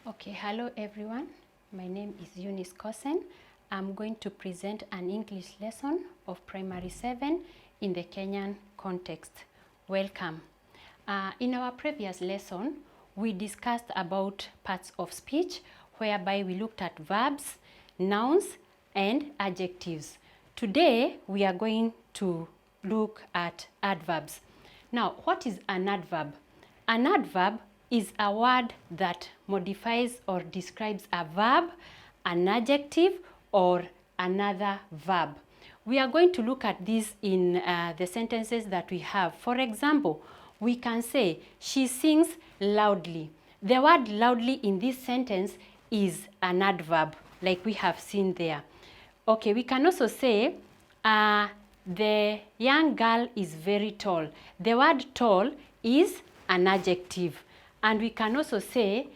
Okay, hello everyone. My name is Eunice Kosen. I'm going to present an English lesson of Primary 7 in the Kenyan context. Welcome. In our previous lesson, we discussed about parts of speech whereby we looked at verbs, nouns, and adjectives. Today, we are going to look at adverbs. Now, what is an adverb? An adverb is a word that modifies or describes a verb, an adjective, or another verb. We are going to look at this in the sentences that we have. For example, we can say, she sings loudly. The word loudly in this sentence is an adverb, like we have seen there. Okay, we can also say, the young girl is very tall. The word tall is an adjective. And we can also say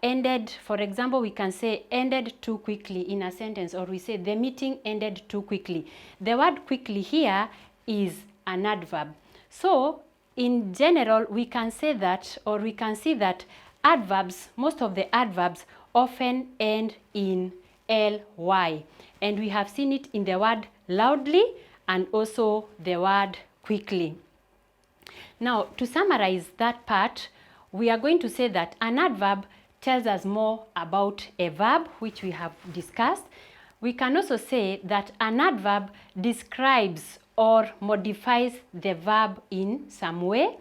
ended, for example, we can say ended too quickly in a sentence, or we say the meeting ended too quickly. The word quickly here is an adverb. So in general, we can say that, or we can see that adverbs, most of the adverbs often end in ly. And we have seen it in the word loudly and also the word quickly. Now, to summarize that part, we are going to say that an adverb tells us more about a verb, which we have discussed. We can also say that an adverb describes or modifies the verb in some way.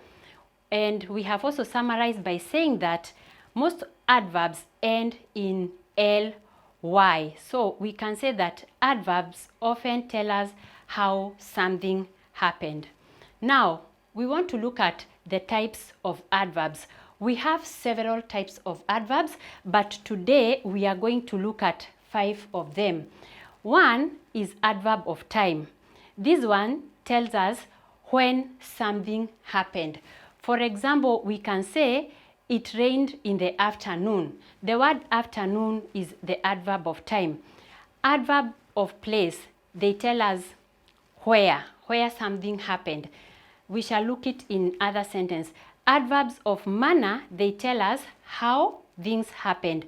And we have also summarized by saying that most adverbs end in ly. So we can say that adverbs often tell us how something happened. Now, we want to look at the types of adverbs. We have several types of adverbs, but today we are going to look at 5 of them. One is adverb of time. This one tells us when something happened. For example, we can say it rained in the afternoon. The word afternoon is the adverb of time. Adverb of place, they tell us where something happened. We shall look it in other sentence. Adverbs of manner, they tell us how things happened.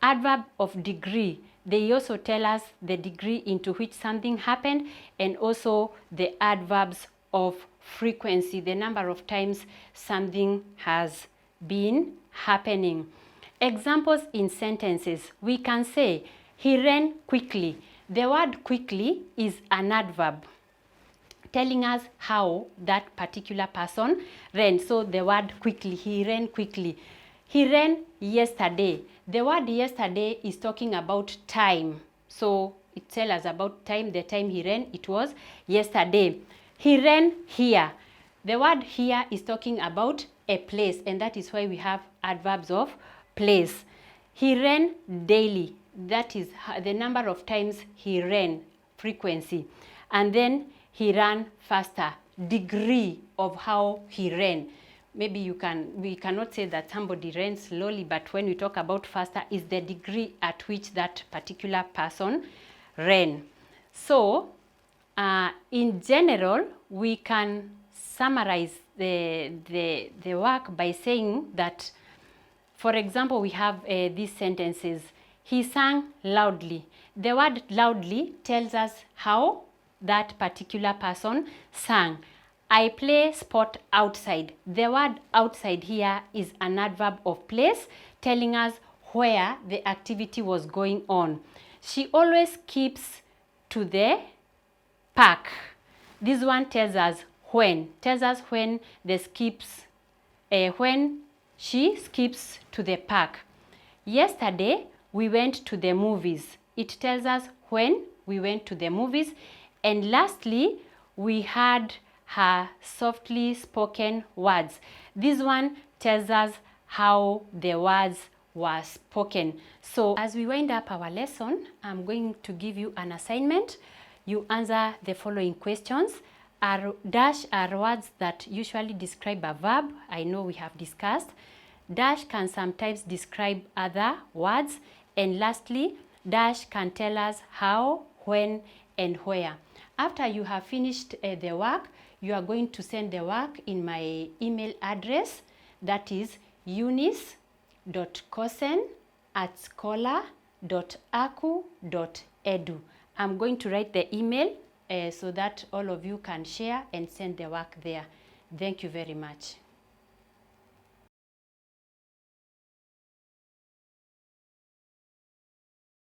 Adverb of degree, they also tell us the degree into which something happened, and also the adverbs of frequency, the number of times something has been happening. Examples in sentences, we can say, he ran quickly. The word quickly is an adverb telling us how that particular person ran. So the word quickly, he ran quickly. He ran yesterday. The word yesterday is talking about time. So it tells us about time. The time he ran, it was yesterday. He ran here. The word here is talking about a place, and that is why we have adverbs of place. He ran daily. That is the number of times he ran, frequency. And then he ran faster, degree of how he ran. Maybe we cannot say that somebody ran slowly, but when we talk about faster, is the degree at which that particular person ran. So, in general, we can summarize the work by saying that, for example, we have these sentences. He sang loudly. The word loudly tells us how that particular person sang. I play sport outside. The word outside here is an adverb of place, telling us where the activity was going on. She always keeps to the park. This one tells us when. Tells us when when she skips to the park. Yesterday, we went to the movies. It tells us when we went to the movies. And lastly, we had her softly spoken words. This one tells us how the words were spoken. So as we wind up our lesson, I'm going to give you an assignment. You answer the following questions. Dash are words that usually describe a verb. I know we have discussed. Dash can sometimes describe other words. And lastly, dash can tell us how, when, and where. After you have finished the work, you are going to send the work in my email address, that is eunice.kosen scholar.aku.edu. I'm going to write the email so that all of you can share and send the work there. Thank you very much.